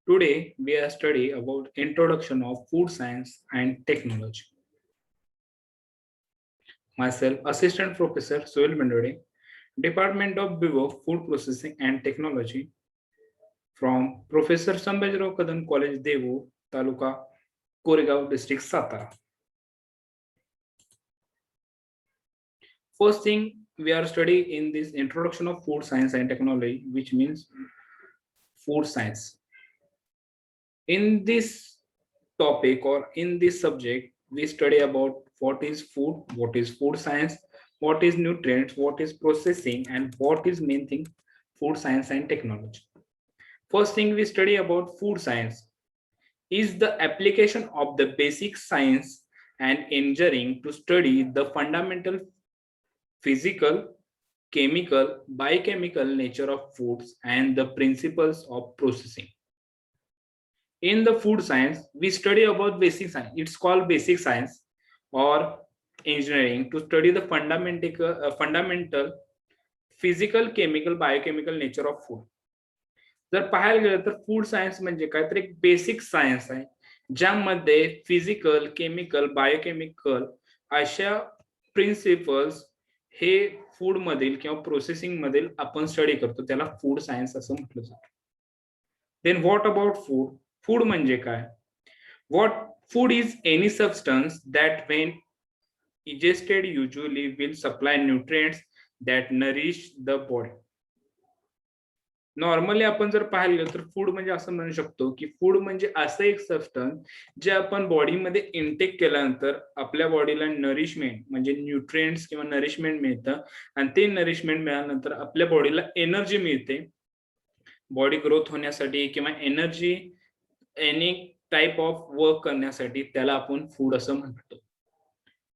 Today we are study about introduction of food science and technology. Myself, Assistant Professor Soil Mendode, Department of BIVO Food Processing and Technology from Professor Sambajirao Kadam College Devo, Taluka, Koregaon District, Satara. First thing we are studying in this introduction of food science and technology, which means food science. In this topic or in this subject, we study about what is food science, what is nutrients, what is processing, and what is main thing, food science and technology. First thing we study about food science is the application of the basic science and engineering to study the fundamental physical, chemical, biochemical nature of foods and the principles of processing. In the food science, we study about basic science. It's called basic science or engineering to study the fundamental physical, chemical, biochemical nature of food. जर पाहायला गेलं तर food science म्हणजे काय तर एक basic science आहे ज्यामध्ये फिजिकल, केमिकल, बायोकेमिकल अशा प्रिन्सिपल्स हे फूड मधील किंवा प्रोसेसिंग मधील आपण स्टडी करतो, त्याला फूड सायन्स असं म्हटलं जातं. Then what about food? Food म्हणजे काय? What food is any substance that when ingested usually will supply nutrients that nourish the body. Normally आपण जर पाहायला गेलो तर फूड म्हणजे असं म्हणू शकतो की फूड म्हणजे असं एक सबस्टन्स जे आपण बॉडीमध्ये इनटेक केल्यानंतर आपल्या बॉडीला नरिशमेंट म्हणजे न्यूट्रिएंट्स किंवा नरिशमेंट मिळतं आणि ते नरिशमेंट मिळाल्यानंतर आपल्या बॉडीला एनर्जी मिळते बॉडी ग्रोथ होण्यासाठी किंवा energy any type of work करण्यासाठी, त्याला आपण फूड असं म्हणतो.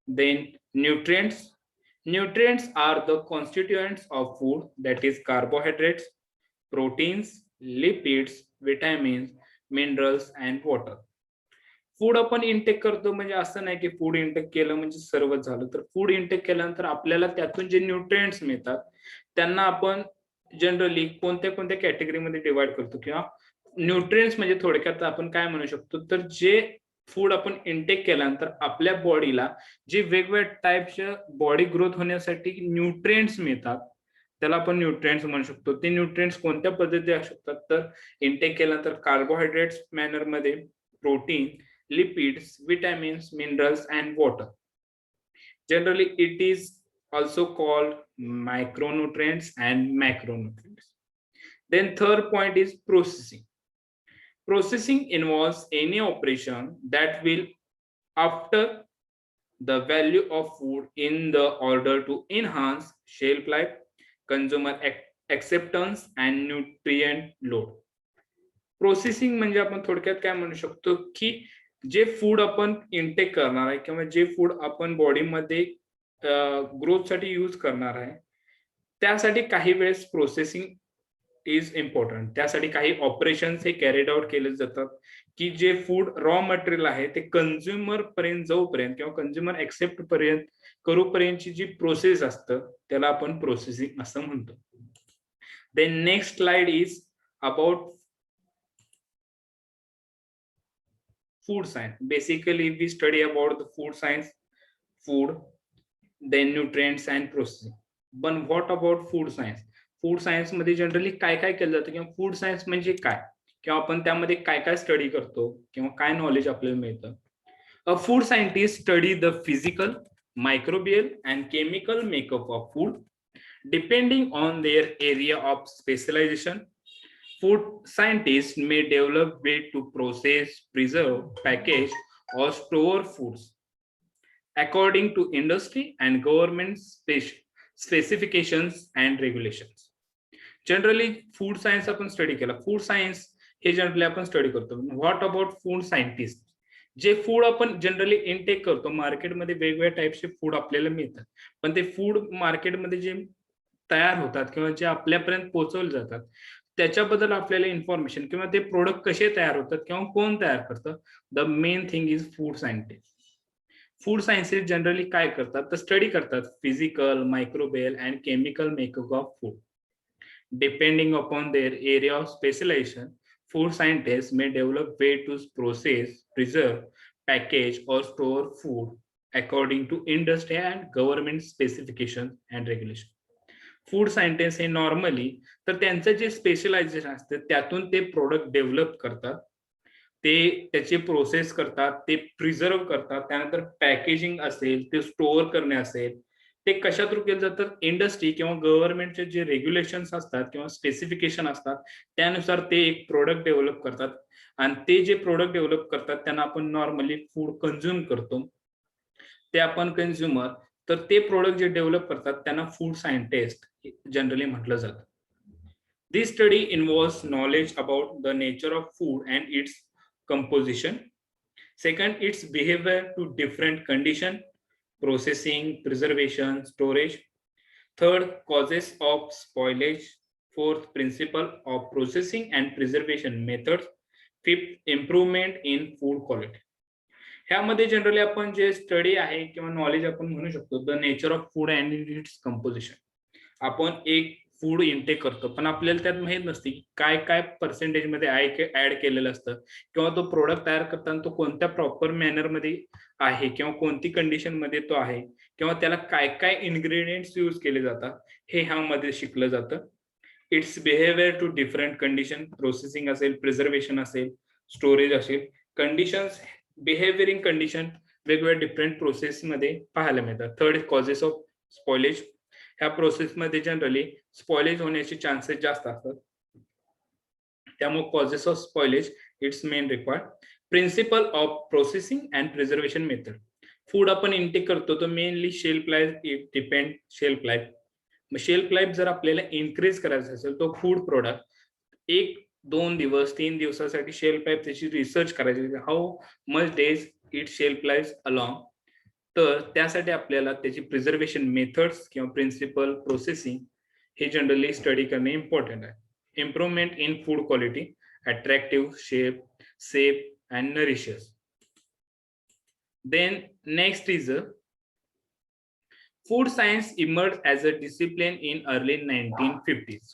Then nutrients are the constituents of food, that is carbohydrates, proteins, lipids, vitamins, minerals and water. Food आपण इनटेक करतो म्हणजे असं नाही की फूड इनटेक केलं म्हणजे सर्वच झालं, तर फूड इनटेक केल्यानंतर आपल्याला त्यातून जे न्यूट्रिएंट्स मिळतात त्यांना आपण जनरली कोणत्या कोणत्या कॅटेगरीमध्ये डिवाइड करतो किंवा न्यूट्रिएंट्स म्हणजे थोडक्यात आपण काय म्हणू शकतो, तर जे फूड आपण इनटेक केल्यानंतर आपल्या बॉडीला जे वेगवेगळ्या टाइपच्या बॉडी ग्रोथ होण्यासाठी न्यूट्रिएंट्स मिळतात त्याला आपण न्यूट्रिएंट्स म्हणू शकतो. ते न्यूट्रिएंट्स कोणत्या पद्धती असू शकतात, तर इनटेक केल्यानंतर कार्बोहायड्रेट्स मॅनर मध्ये, protein, lipids, vitamins, minerals and water. Generally it is also called micronutrients and macronutrients. Then third point is processing. Processing involves any operation that will after the value of food in the order to enhance shelf life, consumer acceptance and nutrient load. Processing म्हणजे आपण थोडक्यात काय म्हणू शकतो की जे food आपण intake करणार आहे किंवा जे फूड आपण बॉडीमध्ये ग्रोथ साठी यूज करणार आहे त्यासाठी काही वेळेस प्रोसेसिंग इज इम्पॉर्टंट. त्यासाठी काही ऑपरेशन्स हे कॅरीड आउट केले जातात की जे फूड रॉ मटेरियल आहे ते कंझ्युमर पर्यंत जाऊपर्यंत किंवा कंझ्युमर एक्सेप्ट पर्यंत करूपर्यंतची जी प्रोसेस असतं त्याला आपण प्रोसेसिंग असं म्हणतो. Then next slide is about food science. Basically we study about the food science, food, then nutrients and processing. But what about food science? Food science मध्ये generally काय काय केलं जातं किंवा फूड सायन्स म्हणजे काय किंवा आपण त्यामध्ये काय काय स्टडी करतो किंवा काय नॉलेज आपल्याला मिळतं. A food scientist study the physical, microbial and chemical makeup of food depending on their area of specialisation. Food scientists may develop ways to process, preserve, package, or store foods according to industry and government specifications and regulations. Generally, food science आपण study केला. Food science हे generally आपण study करतो. What about food scientist? J food आपण generally intake करतो, मार्केटमध्ये वेगवेगळ्या टाइपचे food आपल्याला मिळतात, पण ते फूड मार्केटमध्ये जे तयार होतात किंवा जे आपल्यापर्यंत पोहोचवले जातात त्याच्याबद्दल आपल्याला इन्फॉर्मेशन किंवा ते प्रोडक्ट कसे तयार होतात किंवा कोण तयार करतं, the main thing is food scientist. Food sciences generally काय करतात तर स्टडी करतात physical, microbial and chemical makeup of food depending upon their area of specialisation. food scientists may develop way to process, preserve, package, or store food according to industry and government specifications and regulation. Food scientist हे normally तर त्यांचं जे specialisation असतं त्यातून ते product develop करतात, ते त्याची process करतात, ते प्रिझर्व करतात, त्यानंतर पॅकेजिंग असेल, ते स्टोअर करणे असेल, ते कशा थ्रू केलं जातं, इंडस्ट्री किंवा गव्हर्नमेंटचे जे रेग्युलेशन्स असतात किंवा स्पेसिफिकेशन असतात त्यानुसार ते एक प्रोडक्ट डेव्हलप करतात आणि ते जे प्रोडक्ट डेव्हलप करतात त्यांना आपण नॉर्मली फूड कंझ्युम करतो, ते आपण कंझ्युमर, तर ते प्रोडक्ट जे डेव्हलप करतात त्यांना फूड सायंटिस्ट जनरली म्हटलं जातं. This study involves knowledge about the nature of food and its composition. Second, its behavior to different condition, processing, preservation, storage. Third, causes of spoilage. Fourth, principle of processing and preservation methods. Fifth, improvement in food quality. ह्यामध्ये generally आपण जे study आहे किंवा knowledge आपण म्हणू शकतो the nature of food and its composition. आपण एक food intake करतो पण आपल्याला त्यात माहित नसते की काय काय पर्सेंटेज मध्ये ऍड केलेलं असतं किंवा तो प्रोडक्ट तयार करताना तो कोणत्या प्रॉपर मॅनर मध्ये आहे किंवा कोणती कंडिशन मध्ये तो आहे किंवा त्याला काय काय इन्ग्रेडियंट्स यूज केले जातात हे ह्यामध्ये शिकलं जातं. Its behaviour to different condition, processing असेल, प्रिझर्वेशन असेल, स्टोरेज असेल, कंडिशन्स, बिहेवियर इन कंडिशन वेगवेगळ्या डिफरंट प्रोसेस मध्ये पाहायला मिळतात. Third, causes of spoilage. ह्या प्रोसेसमध्ये जनरली स्पॉइलेज होण्याचे चान्सेस जास्त असतात, त्यामुळे causes of spoilage its main required. Principle of processing and preservation method. Food आपण इनटेक करतो तर mainly shelf life, it depend shelf life. Shelf life जर आपल्याला इन्क्रीज करायचं असेल तो फूड प्रोडक्ट 1-2 दिवस 3 दिवसासाठी शेल्फ लाईफ त्याची रिसर्च करायची, how much days it shelf life along, तर त्यासाठी आपल्याला त्याची प्रिझर्वेशन मेथड्स किंवा प्रिन्सिपल, प्रोसेसिंग हे जनरली स्टडी करणे इम्पॉर्टंट आहे. Improvement in food quality, attractive, shape, safe and nutritious. Then next is food science emerged as a discipline in early 1950s.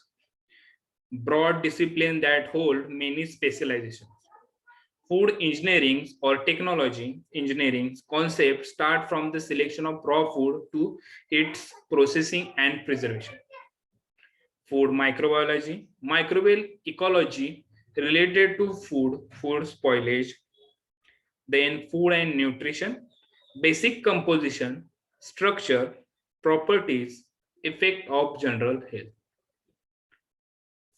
Broad discipline that hold many specializations. Food engineering or technology engineering concepts start from the selection of raw food to its processing and preservation. Food microbiology, microbial ecology related to food, food spoilage. Then food and nutrition, basic composition, structure, properties, effect of general health.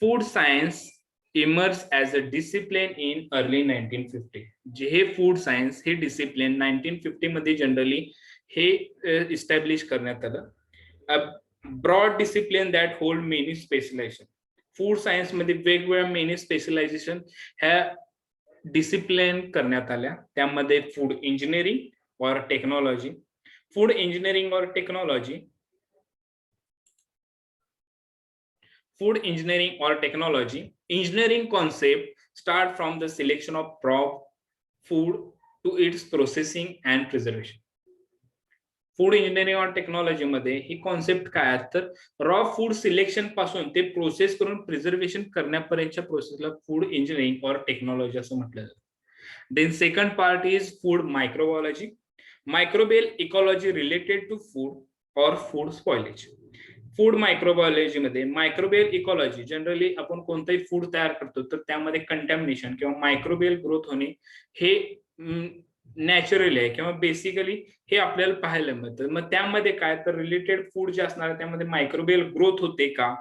Food science emerged as a discipline in early 1950. जे हे food science हे discipline 1950 मध्ये generally हे establish करण्यात आलं. A broad discipline that hold many specialisation. Food science मध्ये वेगवेगळ्या many specialisation ह्या डिसिप्लिन करण्यात आल्या, त्यामध्ये food engineering or technology. Food engineering or technology. Food engineering or technology. Engineering concept start from the selection of raw food to its processing and preservation. Food engineering or technology मध्ये ही concept काय आहे तर raw food selection पासून ते process करून preservation करण्यापर्यंतच्या प्रोसेसला food engineering or technology असं म्हटलं जातं. Then second part is food microbiology. Microbial ecology related to food or food spoilage. Food microbiology मध्ये मायक्रोबियल इकॉलॉजी जनरली आपण कोणताही फूड तयार करतो तर त्यामध्ये कंटॅमिनेशन किंवा मायक्रोबियल ग्रोथ होणे हे नॅचरली आहे किंवा बेसिकली हे आपल्याला पाहायला मिळतं. मग त्यामध्ये काय तर रिलेटेड फूड जे असणार त्यामध्ये मायक्रोबियल ग्रोथ होते का,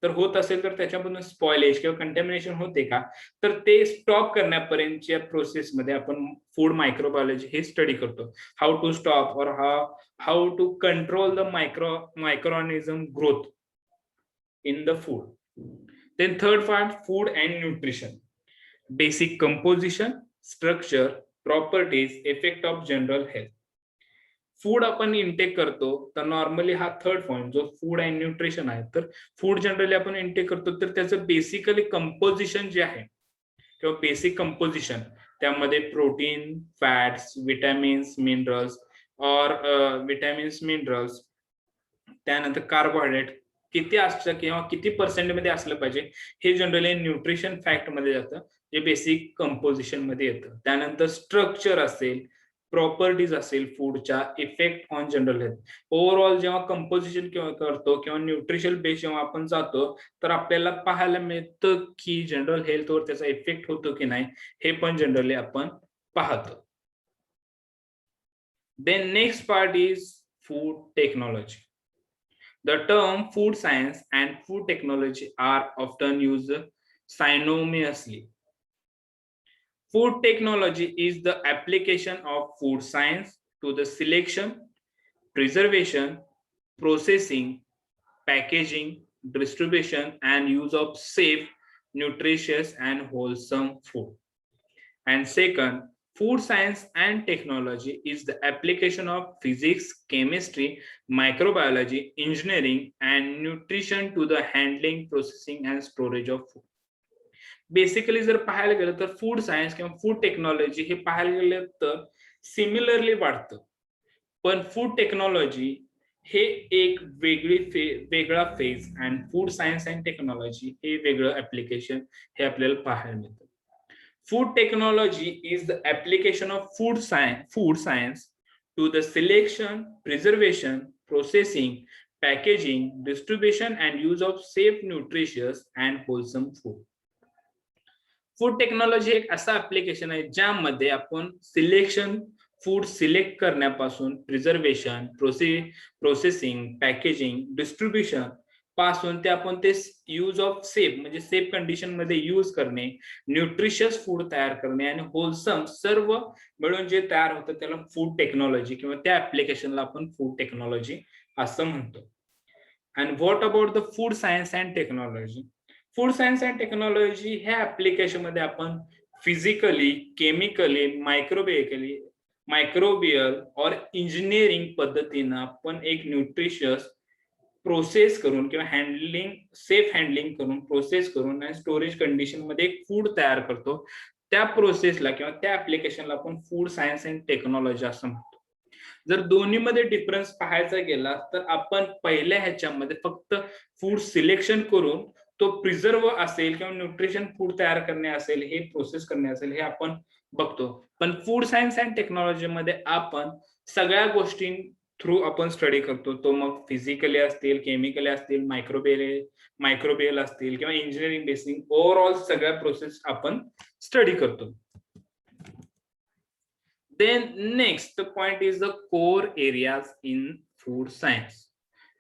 तर होत असेल तर त्याच्यामधून स्पॉइलेज किंवा कंटॅमिनेशन होते का, तर ते स्टॉप करण्यापर्यंतच्या प्रोसेसमध्ये आपण फूड मायक्रोबायोलॉजी हे स्टडी करतो. हाऊ to stop or how to control the microorganism growth in the food. Then third part food and nutrition, basic composition, structure, properties, effect of general health. Food आपण intake करतो तर normally हा third point जो food and nutrition आहे, तर food generally आपण intake करतो तर त्याचं बेसिकली कंपोजिशन जे आहे किंवा बेसिक कंपोजिशन त्यामध्ये प्रोटीन, फॅट्स, विटॅमिन्स, मिनरल्स और विटॅमिन्स, मिनरल्स, त्यानंतर कार्बोहायड्रेट किती असतं किंवा किती पर्सेंट मध्ये असलं पाहिजे हे जनरली न्यूट्रिशन फॅक्ट मध्ये जातं, जे बेसिक कंपोजिशन मध्ये येतं. त्यानंतर स्ट्रक्चर असेल, प्रॉपर्टीज असेल फूडच्या, effect on general health. Overall जेव्हा कंपोजिशन करतो किंवा न्यूट्रिशन बेस जेव्हा आपण जातो, तर आपल्याला पाहायला मिळतं की जनरल हेल्थवर त्याचा इफेक्ट होतो की नाही, हे पण जनरली आपण पाहतो. Then next part is food technology. The term food science and food technology are often used synonymously. Food technology is the application of food science to the selection, preservation, processing, packaging, distribution, and use of safe, nutritious, and wholesome food. And second, food science and technology is the application of physics, chemistry, microbiology, engineering, and nutrition to the handling, processing, and storage of food. Basically जर पाहायला गेलं तर food science किंवा food technology हे पाहायला गेलं तर similarly वाटतं, पण फूड टेक्नॉलॉजी हे एक वेगळा phase and food science and technology हे वेगळं ऍप्लिकेशन हे आपल्याला पाहायला मिळतं. Food technology is the application of food science to the selection, preservation, processing, packaging, distribution, and use of safe, nutritious, and wholesome food. Food technology एक असा application आहे ज्यामध्ये आपण सिलेक्शन, फूड सिलेक्ट करण्यापासून प्रिझर्वेशन, प्रोसेसिंग, पॅकेजिंग, डिस्ट्रीब्युशन पासून ते आपण ते यूज ऑफ सेफ म्हणजे सेफ कंडिशन मध्ये यूज करणे, न्यूट्रिशियस फूड तयार करणे आणि होलसम सर्व मिळून जे तयार होतं त्याला फूड टेक्नॉलॉजी किंवा त्या ऍप्लिकेशनला आपण फूड टेक्नॉलॉजी असं म्हणतो. And what about the food science and technology? Food science and technology ह्या ऍप्लिकेशन मध्ये आपण फिजिकली, केमिकली, मायक्रोबियल और इंजिनिअरिंग पद्धतीनं आपण एक न्यूट्रिशियस प्रोसेस करून किंवा सेफ हँडलिंग करून, प्रोसेस करून आणि स्टोरेज कंडिशन मध्ये एक फूड तयार करतो. त्या प्रोसेसला किंवा त्या ऍप्लिकेशनला आपण फूड सायन्स अँड टेक्नॉलॉजी असं म्हणतो. जर दोन्हीमध्ये डिफरन्स पाहायचा गेला तर आपण पहिल्या ह्याच्यामध्ये फक्त फूड सिलेक्शन करून तो प्रिझर्व असेल किंवा न्यूट्रिशन फूड तयार करणे असेल, हे प्रोसेस करणे असेल, हे आपण बघतो. पण फूड सायन्स अँड टेक्नॉलॉजी मध्ये आपण सगळ्या गोष्टी थ्रू आपण स्टडी करतो. तो मग फिजिकली असतील, केमिकली असतील, मायक्रोबियल असतील किंवा इंजिनिअरिंग बेसिक ओव्हरऑल सगळ्या प्रोसेस आपण स्टडी करतो. Then next point is the core areas in food science.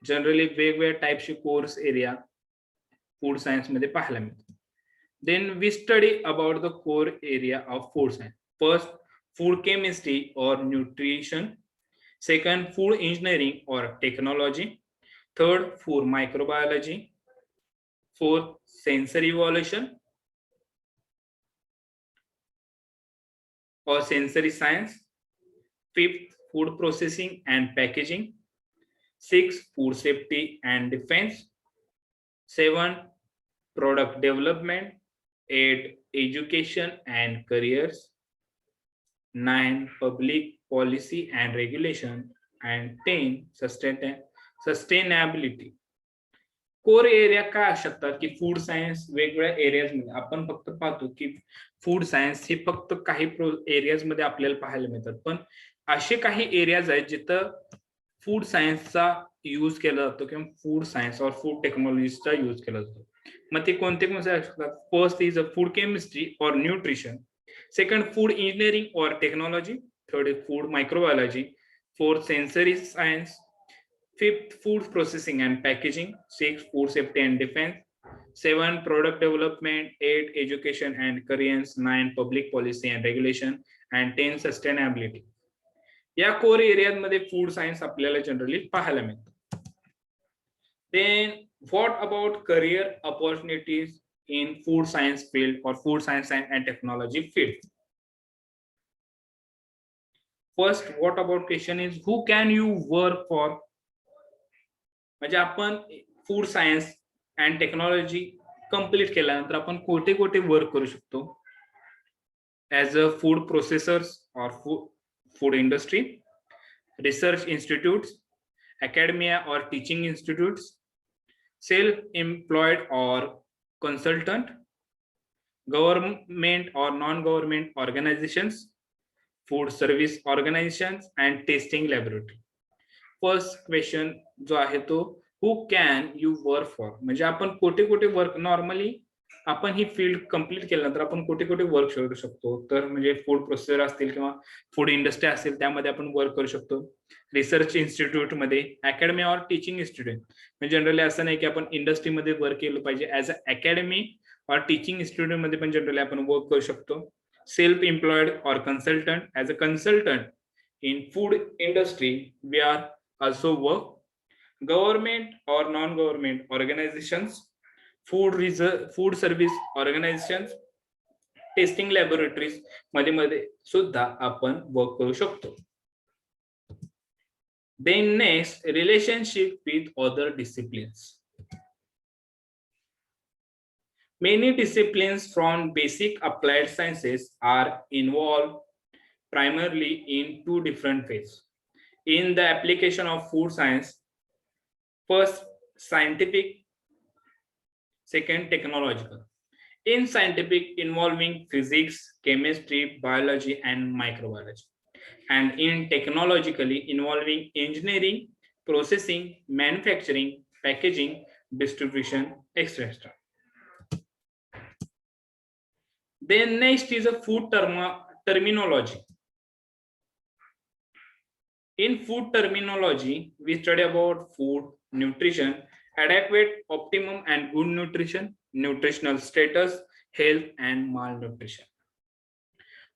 Generally वेगवेगळ्या टाइपचे कोर्स एरिया फूड सायन्स मध्ये पाहायला मिळतात. Then we study about the core area of food science. First, food chemistry or nutrition. Second, food engineering or technology. Third, food microbiology. Fourth, sensory evolution or sensory science. Fifth, food processing and packaging. Sixth, food safety and defense. 7, product development. 8, education and careers. 9, public policy and regulation. And 10, sustainability. Core area काय असू शकतात की food science वेगवेगळ्या areas मध्ये आपण फक्त पाहतो की फूड सायन्स हे फक्त काही एरियाज मध्ये आपल्याला पाहायला मिळतात, पण असे काही एरियाज आहेत जिथं फूड सायन्सचा यूज केला जातो किंवा फूड सायन्स और फूड टेक्नॉलॉजीचा यूज केला जातो. मग ते कोणते कोणते असू शकतात? First is a food chemistry और nutrition. Second, food engineering or technology. Third is food microbiology. Fourth, sensory science. Fifth, food processing and packaging. 6, food safety and defense. 7, product development. 8, education and careers. 9, public policy and regulation. And 10, sustainability. या core एरियामध्ये food science आपल्याला generally पाहायला मिळतं. Then what about career opportunities in food science field or food science and technology field? First, what about question is who can you work for? म्हणजे आपण food science and technology complete केल्यानंतर आपण कोठे कोठे work करू शकतो? As a food processors और food industry, research institutes, academia or teaching institutes, self-employed or consultant, government or non-government organizations, food service organizations, and testing laboratory. First question जो आहे तो who can you work for, म्हणजे आपण कुठे कुठे work, normally आपण ही field complete केल्यानंतर आपण कुठे कुठे वर्क करू शकतो, तर म्हणजे फूड प्रोसेसर असतील किंवा फूड इंडस्ट्री असेल त्यामध्ये आपण वर्क करू शकतो. रिसर्च इन्स्टिट्यूट मध्ये, अकॅडमी ऑर टीचिंग इन्स्टिट्यूट, म्हणजे जनरली असं नाही की आपण इंडस्ट्रीमध्ये वर्क केलं पाहिजे, as a academy or teaching institute मध्ये पण जनरली आपण वर्क करू शकतो. Self employed or consultant, as a consultant in food industry we are also work. Government or non-government organizations, food service organizations, testing laboratories मध्ये सुद्धा आपण work करू शकतो. Then next, relationship with other disciplines. Many disciplines from basic applied sciences are involved primarily in two different phases. In the application of food science, first scientific, second technological. In scientific, involving physics, chemistry, biology, and microbiology. And in technologically, involving engineering, processing, manufacturing, packaging, distribution, etc. Then next is a food terminology. In food terminology, we study about food, nutrition, adequate, optimum, and good nutrition, nutritional status, health, and malnutrition.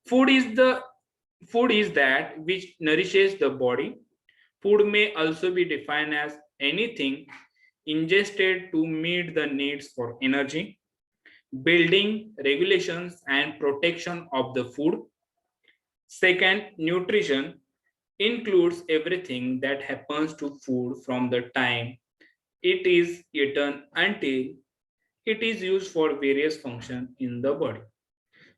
Food is that which nourishes the body. Food may also be defined as anything ingested to meet the needs for energy, building, regulations, and protection of the food. Second, nutrition includes everything that happens to food from the time it is eaten until it is used for various functions in the body.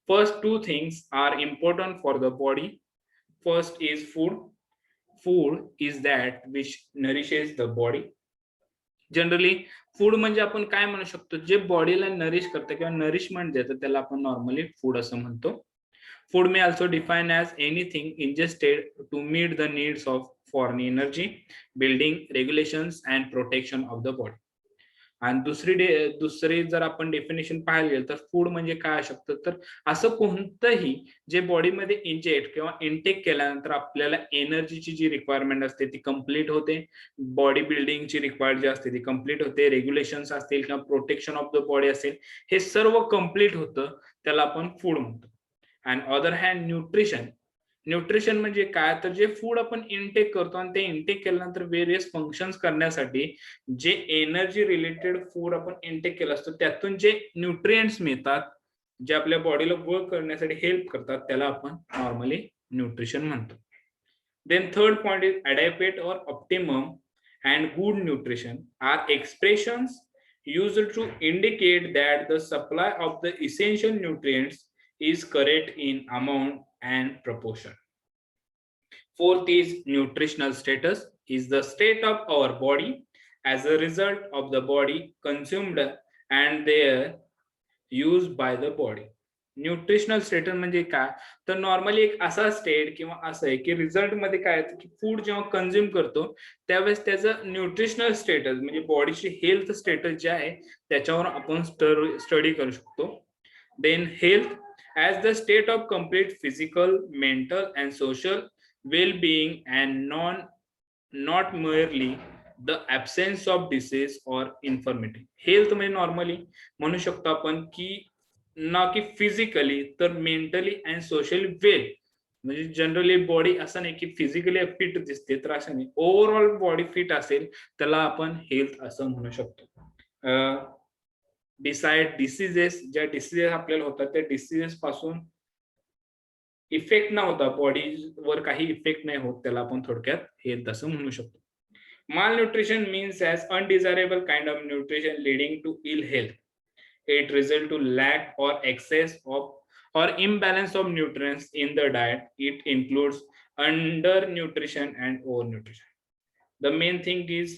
First two things are important for the body. First is food. Food is that which nourishes the body. Generally food म्हणजे आपण काय म्हणू शकतो, जे बॉडीला nourish करतं किंवा nourishment देतं त्याला आपण नॉर्मली फूड असं म्हणतो. Food may also define as anything ingested to meet the needs of foreign energy, building, regulations, and protection of the body. आणि दुसरी जर आपण डेफिनेशन पाहायला गेलं तर फूड म्हणजे काय असू शकतं, तर असं कोणतंही जे बॉडीमध्ये इंजेक्ट किंवा इनटेक केल्यानंतर आपल्याला एनर्जीची जी रिक्वायरमेंट असते ती कंप्लीट होते, बॉडी बिल्डिंगची रिक्वायर्ड जी असते ती कंप्लीट होते, रेग्युलेशन्स असतील किंवा प्रोटेक्शन ऑफ द बॉडी असेल, हे सर्व कंप्लीट होतं, त्याला आपण फूड म्हणतो. अँड अदर हँड न्यूट्रिशन म्हणजे काय, तर जे फूड आपण इनटेक करतो आणि ते इनटेक केल्यानंतर वेरियस फंक्शन्स करण्यासाठी जे एनर्जी रिलेटेड फूड आपण इनटेक केलं असतं त्यातून जे न्यूट्रिएंट्स मिळतात, जे आपल्या बॉडीला वर्क करण्यासाठी हेल्प करतात, त्याला आपण नॉर्मली न्यूट्रिशन म्हणतो. Then third point is adapted or optimum and good nutrition are expressions used to indicate that the supply of the essential nutrients is correct in amount and proportion. Fourth is nutritional status, is the state of our body as a result of the body consumed and their used by the body. Nutritional status म्हणजे काय, तर normally एक असा state किंवा असं आहे की result मध्ये काय येतं की फूड जेव्हा कंझ्युम करतो त्यावेळेस त्याचं न्यूट्रिशनल स्टेटस म्हणजे बॉडीची हेल्थ स्टेटस जे आहे त्याच्यावर आपण स्टडी करू शकतो. Then health as the state of complete physical, mental, and social well-being, and not merely the absence of disease or infirmity. Health म्हणजे नॉर्मली म्हणू शकतो आपण की ना की फिजिकली तर मेंटली अँड सोशली वेल, म्हणजे जनरली बॉडी असं नाही की फिजिकली फिट दिसते तर असं नाही, ओव्हरऑल बॉडी फिट असेल त्याला आपण हेल्थ असं म्हणू शकतो. डिसाइड डिसीजेस, ज्या डिसीजेस आपल्याला होतात त्या डिसीजेस पासून इफेक्ट न होता बॉडीवर काही इफेक्ट नाही होत त्याला आपण थोडक्यात हेल्थ असं म्हणू शकतो. Malnutrition means as undesirable kind of nutrition leading to ill health. It results to lack or excess of or imbalance of nutrients in the diet. It includes undernutrition and overnutrition. The main thing is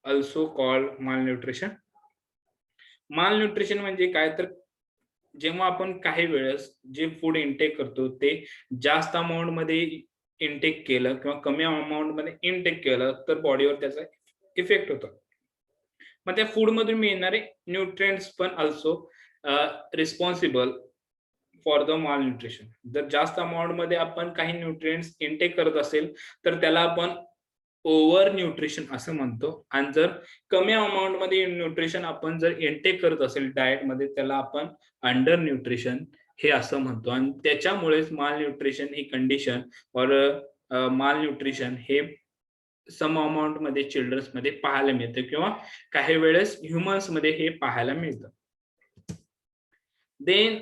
also called malnutrition. Malnutrition म्हणजे काय, तर जेव्हा आपण काही वेळेस जे food intake करतो ते जास्त अमाऊंट मध्ये इंटेक केलं किंवा कमी अमाऊंट मध्ये इंटेक केलं तर बॉडीवर त्याचा इफेक्ट होतो. मग त्या फूड मधून मिळणारे न्यूट्रिएंट्स पण also responsible for the mall nutrition. जर जास्त अमाऊंट मध्ये आपण काही न्यूट्रिएंट्स इंटेक करत असेल तर त्याला आपण ओव्हर न्यूट्रिशन असं म्हणतो. आणि जर कमी अमाऊंट मध्ये न्यूट्रिशन आपण जर इंटेक करत असेल डाएट मध्ये त्याला आपण अंडर न्यूट्रिशन हे असं म्हणतो. आणि त्याच्यामुळेच माल न्यूट्रिशन ही कंडिशन और माल न्यूट्रिशन हे सम अमाऊंट मध्ये चिल्ड्रन्स मध्ये पाहायला मिळतं किंवा काही वेळेस ह्युमन्स मध्ये हे पाहायला मिळतं. Then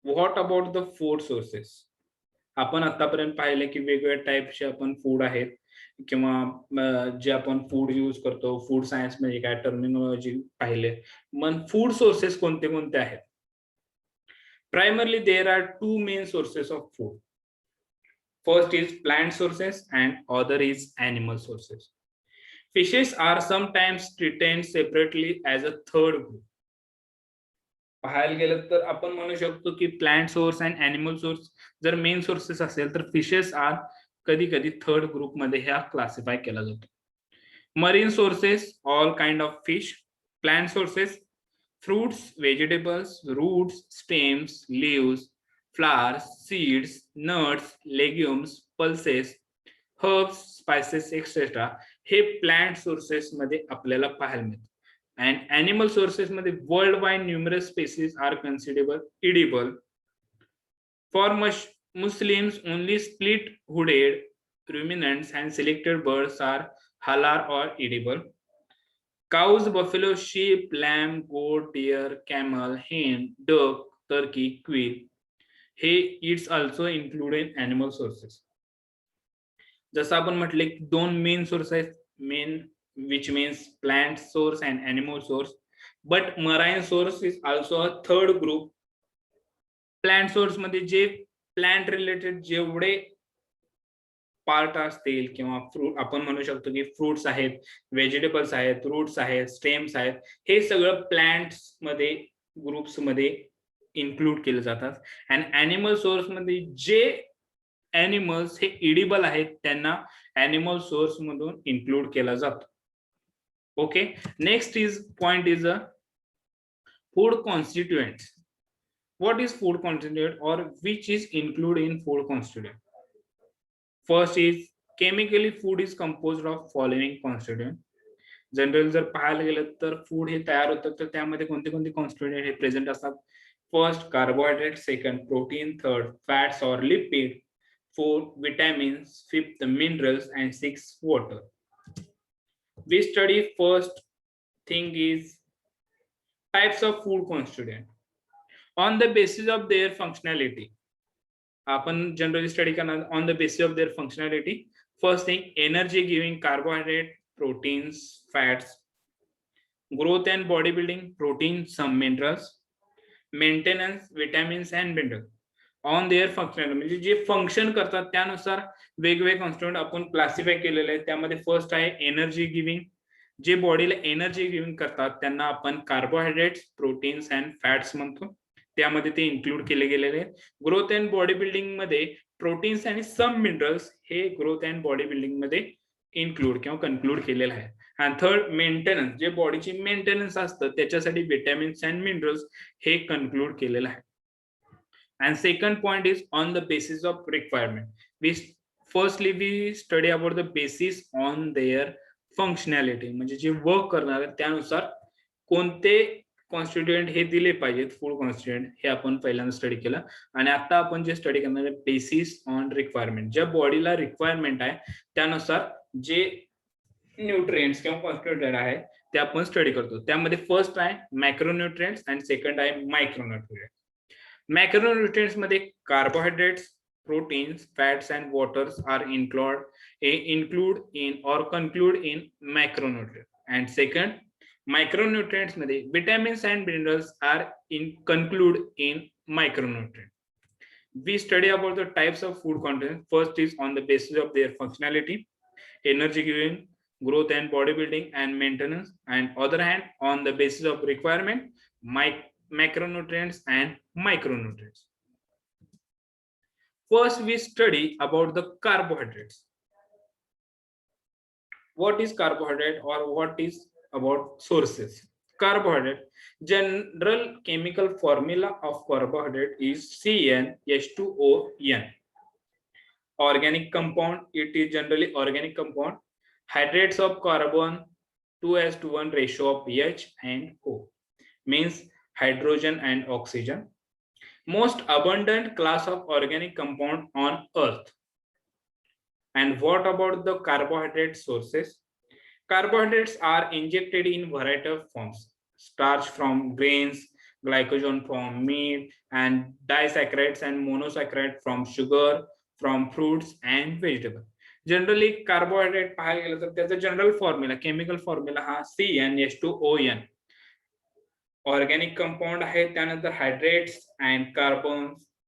what about the food sources. आपण आतापर्यंत पाहिले की वेगवेगळ्या टाईपचे आपण फूड आहेत किंवा जे आपण फूड यूज करतो. फूड सायन्स म्हणजे काय टर्मिनॉलॉजी पाहिले. मग फूड सोर्सेस कोणते कोणते आहेत? Primarily there are two main sources of food. First is plant sources and other is animal sources. Fishes are sometimes treated separately as a third group. पाहायला गेलं तर आपण म्हणू शकतो की plant source and animal source जर main sources असेल तर फिशेस आर कधी कधी थर्ड ग्रुप मध्ये ह्या क्लासिफाय केला जातो. Marine sources all kind of fish. Plant sources fruits, vegetables, roots, stems, leaves, flowers, seeds, nuts, legumes, pulses, herbs, spices, etc. Hey plant sources मध्ये आपल्याला पाहायला मिळतं. And animal sources मध्ये worldwide numerous species are considered edible. For Muslims, only split-hooded ruminants and selected birds are halal or edible. Cows, buffalo, sheep, lamb, goat, deer, camel, hen, duck, turkey, quail. हे its also included animal sources. जसं आपण म्हटले की दोन main source आहेत. Main which means plant source and animal source. But marine source is also a third group. Plant source मध्ये जे plant related जेवढे पार्ट असतील किंवा फ्रूट आपण म्हणू शकतो की फ्रुट्स आहेत, व्हेजिटेबल्स आहेत, रूट्स आहेत, स्टेम्स आहेत, हे सगळं प्लांट्स मध्ये ग्रुप्स मध्ये इन्क्लूड केले जातात. अँड एनिमल सोर्स मध्ये जे एनिमल्स हे इडिबल आहेत त्यांना एनिमल सोर्स मधून इन्क्लूड केला जातो. Okay. Next is point is a food constituents. What is food constituent or which is include in food constituent? First is chemically food is composed of following constituent. General जर पाहायला गेलं तर food हे तयार होतं तर त्यामध्ये कोणते कोणते कॉन्स्टिट्युएंट हे प्रेझेंट असतात? First carbohydrate, second protein, third fats or lipid, fourth vitamins, fifth minerals, and sixth water. We study first thing is types of food constituent on the basis of their functionality. आपण generally study करणार on the basis of their functionality. First thing energy giving carbohydrate, proteins, fats. Growth and body building, protein, some minerals. Maintenance, vitamins and mineral. On their functional म्हणजे जे function करतात त्यानुसार वेगवेगळे constituent आपण classify केलेले आहेत. त्यामध्ये फर्स्ट आहे एनर्जी गिव्हिंग. जे बॉडीला एनर्जी गिव्हिंग करतात त्यांना आपण कार्बोहायड्रेट्स, प्रोटीन्स अँड फॅट्स म्हणतो. त्यामध्ये ते इन्क्लूड केले गेलेले आहेत. ग्रोथ अँड बॉडी बिल्डिंग मध्ये प्रोटीन्स आणि सम मिनरल्स हे ग्रोथ अँड बॉडी बिल्डिंग मध्ये इन्क्लूड किंवा कन्क्लूड केलेलं आहे. आणि थर्ड मेंटेनन्स, जे बॉडीची मेंटेनन्स असतं त्याच्यासाठी विटॅमिन्स अँड मिनरल्स हे कन्क्लूड केलेलं आहे. And second point is on the basis of requirement. Firstly we study about the basis on their functionality. म्हणजे जे वर्क करणार त्यानुसार कोणते कॉन्स्टिट्युएंट हे दिले पाहिजेत फूड कॉन्स्टिट्युएंट हे आपण पहिल्यांदा स्टडी केलं. आणि आता आपण जे स्टडी करणार आहे बेसिस ऑन रिक्वायरमेंट. ज्या बॉडीला रिक्वायरमेंट आहे त्यानुसार जे न्यूट्रिएंट्स किंवा कॉन्स्टिट्युएंट आहे ते आपण स्टडी करतो. त्यामध्ये फर्स्ट आहे मॅक्रोन्यूट्रिएंट्स आणि सेकंड आहे मायक्रोन्यूट्रिएंट्स. मॅक्रोन्यूट्रिएंट्स मध्ये carbohydrates, proteins, fats and waters are include in or conclude in macronutrients. And second, micronutrients मध्ये vitamins and minerals are conclude in micronutrients. We study about the types of food content. First is on the basis of their functionality, energy giving, growth and bodybuilding and maintenance. And other hand, on the basis of requirement, macronutrients and micronutrients. First, we study about the carbohydrates. What is carbohydrate or what is about sources? Carbohydrate, general chemical formula of carbohydrate is CnH2ON. Organic compound, it is generally organic compound. Hydrates of carbon 2:1 ratio of H and O, means hydrogen and oxygen. Most abundant class of organic compound on earth. And what about the carbohydrate sources? Carbohydrates are injected in variety of forms. Starch from grains, glycogen from meat, and disaccharides and monosaccharides from sugar, from fruits and vegetables. Generally carbohydrate पाहायला गेलं तर त्याचा general formula chemical formula हा CnH2ON. Organic compound आहे, त्यानंतर hydrates and carbon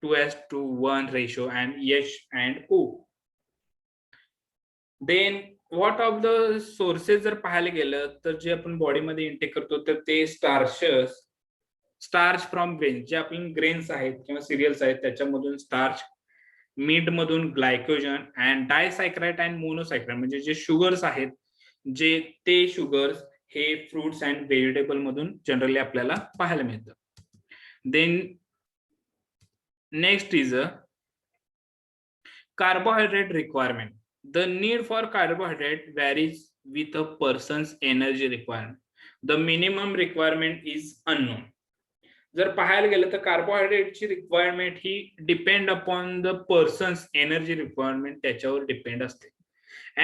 2:1 ratio and H and O. Then what of the sources जर पाहायला गेलं तर जे आपण बॉडीमध्ये इंटेक करतो तर ते स्टार्च फ्रॉम ग्रेन, जे आपण ग्रेन्स आहेत किंवा सिरियल्स आहेत त्याच्यामधून स्टार्च, मीट मधून glycogen and disaccharide and monosaccharide म्हणजे जे शुगर्स आहेत, जे ते शुगर्स हे फ्रुट्स अँड व्हेजिटेबल मधून जनरली आपल्याला पाहायला मिळतं. Then next is a carbohydrate requirement. The need for carbohydrate varies with a person's energy requirement. The minimum requirement is unknown. जर पाहायला गेलं तर कार्बोहायड्रेटची रिक्वायरमेंट ही depend upon the person's energy requirement त्याच्यावर डिपेंड असते.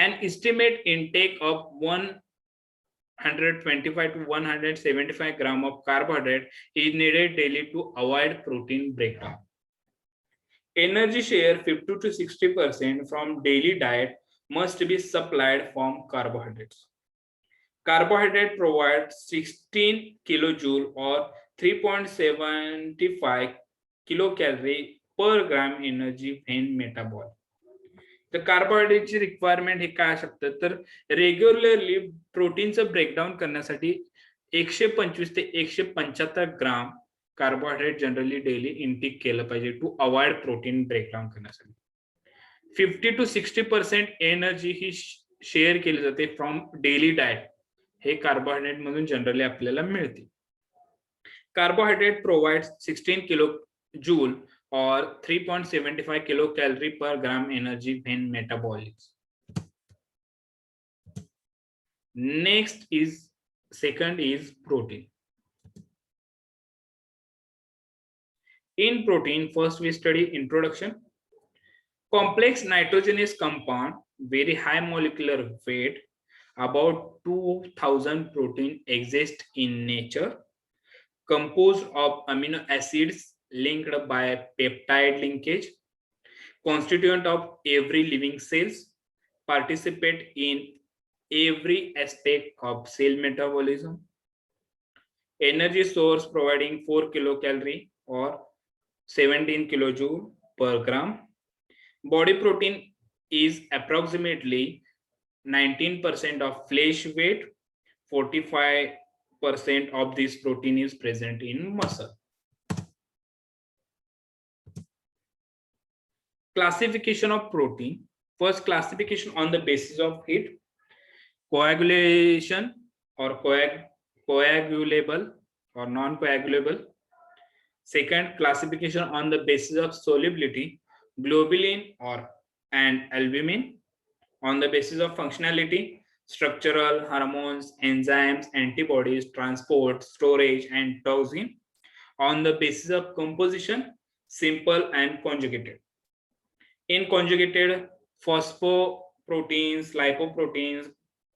And estimate intake of 125 to 175 gram of carbohydrate is needed daily to avoid protein breakdown. Energy share 50 to 60% from daily diet must be supplied from carbohydrates. Carbohydrate provides 16 kilojoule or 3.75 kilocalorie per gram energy when metabolic. तर कार्बोहायड्रेटची requirement हे काय असतं तर regularly प्रोटीनचं breakdown करण्यासाठी 125 ते 175 ग्राम carbohydrate generally daily intake केलं पाहिजे to avoid protein breakdown करण्यासाठी. 50 to 60% एनर्जी ही शेअर केली जाते फ्रॉम डेली डाएट, हे कार्बोहायड्रेट मधून जनरली आपल्याला मिळते. Carbohydrate provides 16 kilo joule or 3.75 kilocalorie per gram energy when metabolic. Next is second is protein. In protein, first we study introduction. Complex nitrogenous compound, very high molecular weight, about 2000 protein exist in nature, composed of amino acids linked by peptide linkage, constituent of every living cells, participate in every aspect of cell metabolism. Energy source providing 4 kilocalorie or 17 kilojoule per gram. Body protein is approximately 19% of flesh weight. 45% of this protein is present in muscle. Classification of protein. First, classification on the basis of heat, coagulation or coagulable or non-coagulable. Second, classification on the basis of solubility, globulin or and albumin. On the basis of functionality, structural, hormones, enzymes, antibodies, transport, storage, and toxin. On the basis of composition, simple and conjugated. In conjugated, phosphoproteins, lipoproteins,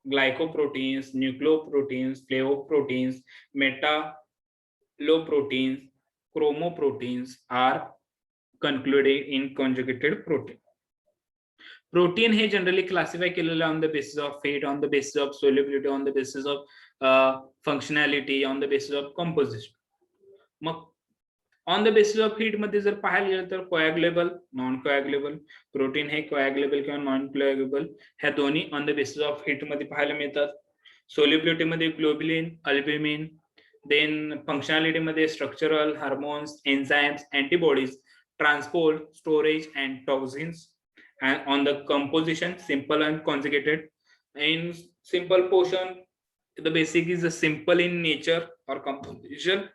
glycoproteins, nucleoproteins, flavoproteins, metalloproteins, chromoproteins are concluded in conjugated protein. Protein हे generally classify केलेलं on the basis of weight, on the basis of solubility, on the basis of functionality, on the basis of composition. Mug on the basis of heat मध्ये जर पाहायला गेलं तर कोॲग्युलेबल, non कोॲग्युलेबल. Protein हे कोॲग्युलेबल किंवा non कोॲग्युलेबल ह्या दोन्ही on the basis of heat मध्ये पाहायला मिळतात. सोल्युबिलिटी मध्ये ग्लोबुलिन, अल्ब्युमिन, Then functionality मध्ये structural, hormones, enzymes, antibodies, transport, storage, and toxins. And on the composition, simple and conjugated. In simple portion, the basic is a simple in nature or composition,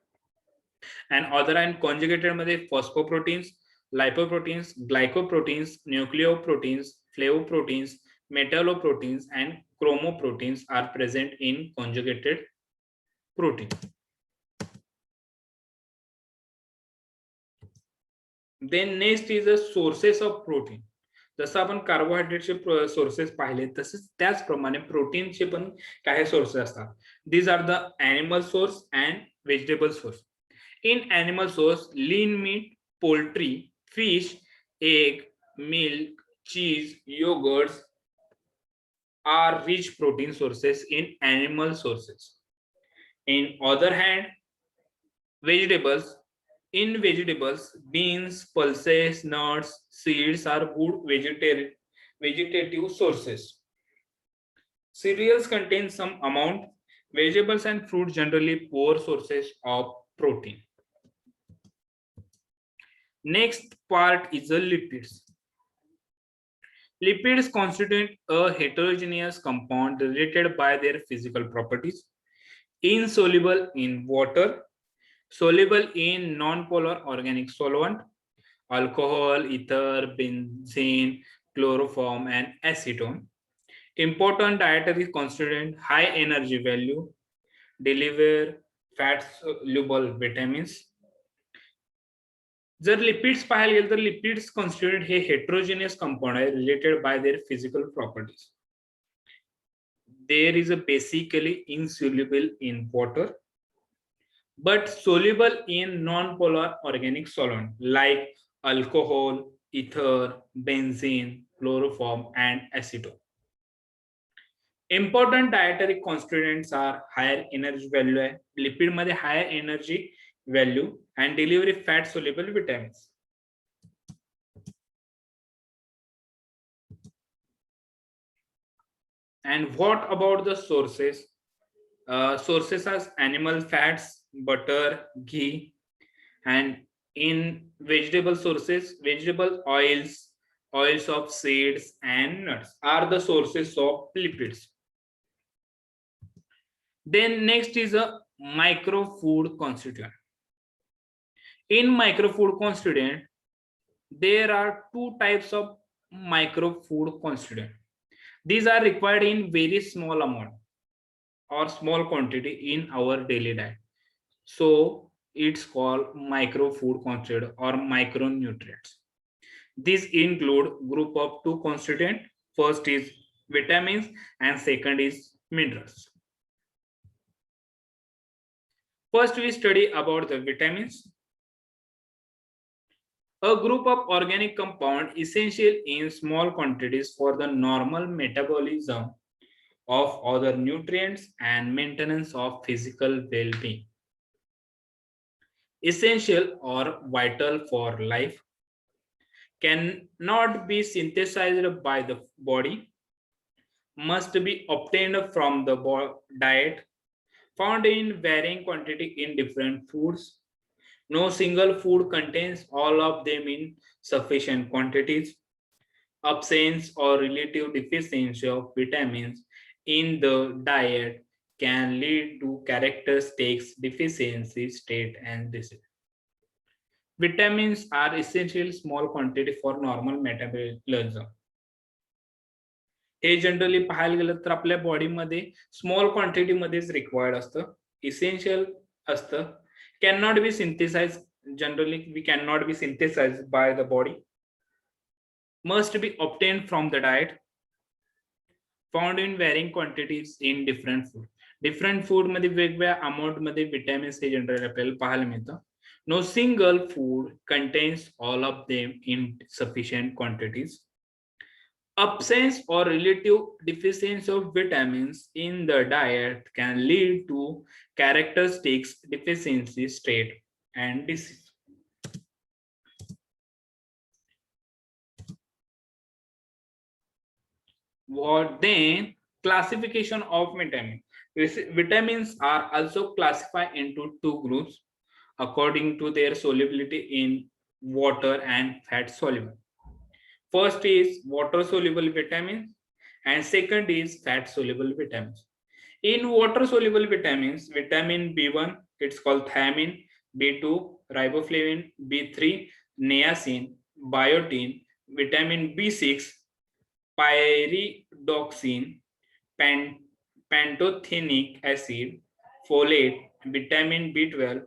and other and conjugated मध्ये phosphoproteins, lipoproteins, glycoproteins, nucleoproteins, flavoproteins, metalloproteins, and chromoproteins are present in conjugated protein. Then next is the sources of protein. जसं आपण कार्बोहायड्रेटचे sources पाहिले तसेच त्याचप्रमाणे प्रोटीनचे पण काही sources असतात. These are the animal source and vegetable source. In animal source, lean meat, poultry, fish, egg, milk, cheese, yogurts are rich protein sources in animal sources. In other hand, vegetables, in vegetables, beans, pulses, nuts, seeds are good vegetative sources. Cereals contain some amount. Vegetables and fruit generally poor sources of protein. Next part is the lipids. Lipids constitute a heterogeneous compound related by their physical properties, insoluble in water, soluble in non-polar organic solvent, alcohol, ether, benzene, chloroform, and acetone. Important dietary constituent: high energy value, deliver fat soluble vitamins. जर lipids पाहायला गेलं तर lipids constitute हे heterogeneous compound आहे related by their physical properties. There is a basically insoluble in water but soluble in non-polar organic solvent like alcohol, ether, benzene, chloroform, and acetone. Important dietary constituents are higher energy value आहे, lipid मध्ये higher energy value and delivery fat soluble vitamins. And what about the sources? Sources as animal fats, butter, ghee, and in vegetable sources, vegetable oils, oils of seeds and nuts are the sources of lipids. Then next is a microfood constituent. In microfood constituent, there are two types of microfood constituent. These are required in very small amount or small quantity in our daily diet. So it's called microfood constituent or micronutrients. These include group of two constituent. First is vitamins and second is minerals. First we study about the vitamins. A group of organic compound essential in small quantities for the normal metabolism of other nutrients and maintenance of physical well-being. Essential or vital for life, cannot be synthesized by the body, must be obtained from the diet, found in varying quantity in different foods. No single food contains all of them in sufficient quantities. Absence or relative deficiency of vitamins in the diet can lead to characteristics deficiency state and disease. Vitamins are essential small quantity for normal metabolism. हे जनरली पाहायला गेलं तर आपल्या बॉडीमध्ये small quantity मध्येच required असतं, essential असतं, cannot be synthesized. Generally we cannot be synthesized by the body, must be obtained from the diet, found in varying quantities in different food. Different food मध्ये वेगवेगळ्या अमाउंट मध्ये vitamins हे generally आपल्याला पाहायला मिळतं. No single food contains all of them in sufficient quantities. Absence or relative deficiency of vitamins in the diet can lead to characteristics deficiency state and disease. What then? Classification of vitamin. Vitamins are also classified into two groups according to their solubility in water and fat soluble. First is water soluble vitamins and second is fat soluble vitamins. In water soluble vitamins, vitamin B1, it's called thiamine, B2, riboflavin, B3, niacin, biotin, vitamin B6, pyridoxine, pantothenic acid, folate, vitamin B12,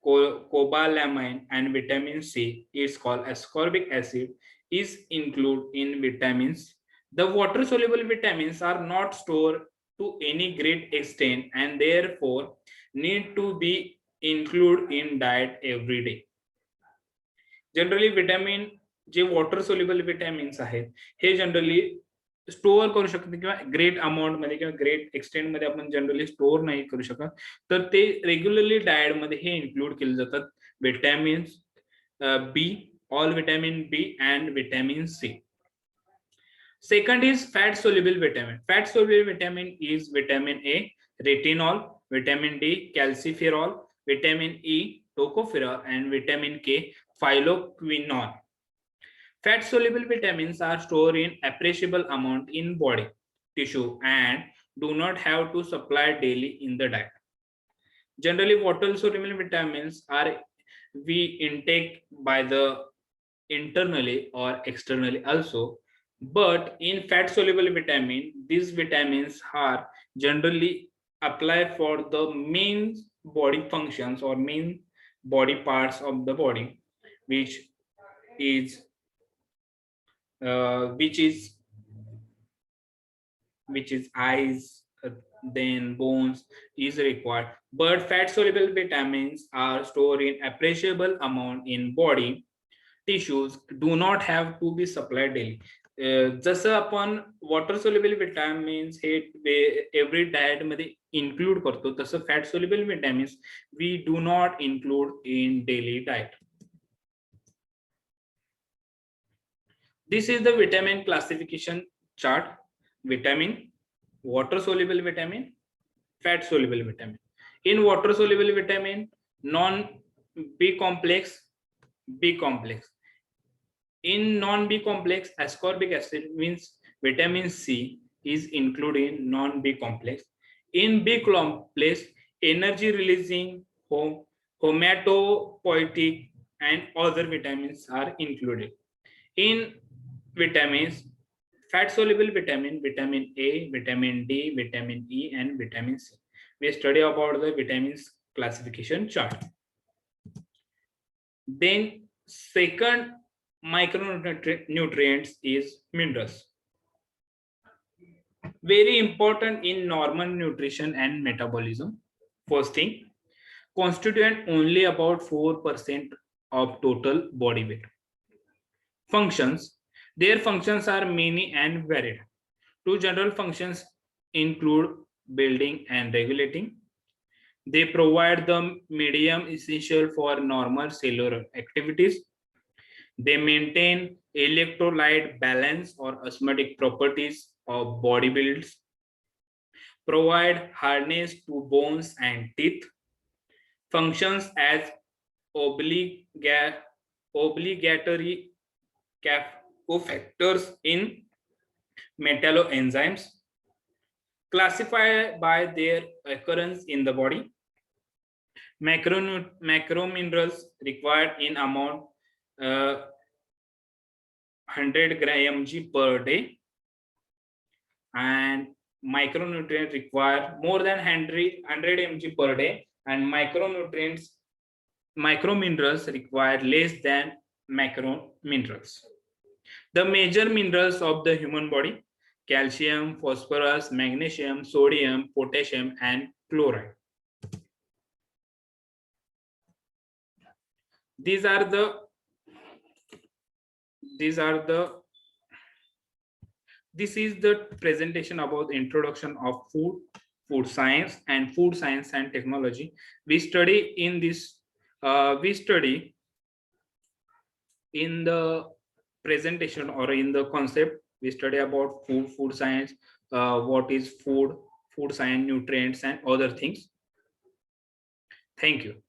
cobalamin, and vitamin C is called ascorbic acid is included in vitamins. The water soluble vitamins are not stored to any great extent and therefore need to be included in diet every day. Generally vitamin J water soluble vitamins आहेत हे generally store करू शकत किंवा great amount मध्ये किंवा great extent मध्ये आपण generally store नाही करू शकत, तर ते रेग्युलरली डाएट मध्ये हे इन्क्लूड केले जातात. Vitamins B, all vitamin B and vitamin C. Second is fat soluble vitamin. Fat soluble vitamin is vitamin A, retinol, vitamin D, calciferol, vitamin E, tocopherol, and vitamin K, phylloquinone. Fat soluble vitamins are stored in appreciable amount in body tissue and do not have to supply daily in the diet. Generally, water soluble vitamins are we intake by the internally or externally also. But in fat soluble vitamin, these vitamins are generally applied for the main body functions or main body parts of the body, which is eyes, then bones is required. But fat soluble vitamins are stored in appreciable amount in body tissues, do not have to be supplied daily. जसं आपण water soluble vitamins हे every diet मध्ये include करतो, तसं fat soluble vitamins we do not include in daily diet. This is the vitamin classification chart. Vitamin, water soluble vitamin, fat soluble vitamin. In water soluble vitamin, non B complex, B complex. In non B complex, ascorbic acid means vitamin C is included in non B complex. In B complex, energy releasing, hematopoietic and other vitamins are included. In vitamins, fat soluble vitamin, vitamin A, vitamin D, vitamin E and vitamin C. We study about the vitamins classification chart. Then second micronutrients is minerals. Very important in normal nutrition and metabolism. First thing, constitute only about 4% of total body weight. Functions, their functions are many and varied. Two general functions include building and regulating. They provide the medium essential for normal cellular activities. They maintain electrolyte balance or osmotic properties of body builds, provide hardness to bones and teeth, functions as obligatory cofactors in metalloenzymes, classified by their occurrence in the body. Macrominerals required in amount 100 mg per day, and micronutrients require more than 100 mg per day, and microminerals require less than macrominerals. The major minerals of the human body: calcium, phosphorus, magnesium, sodium, potassium and chloride. This is the presentation about the introduction of food science and technology. We study in this in the presentation or in the concept, we study about food science, what is food food science, nutrients, and other things. Thank you.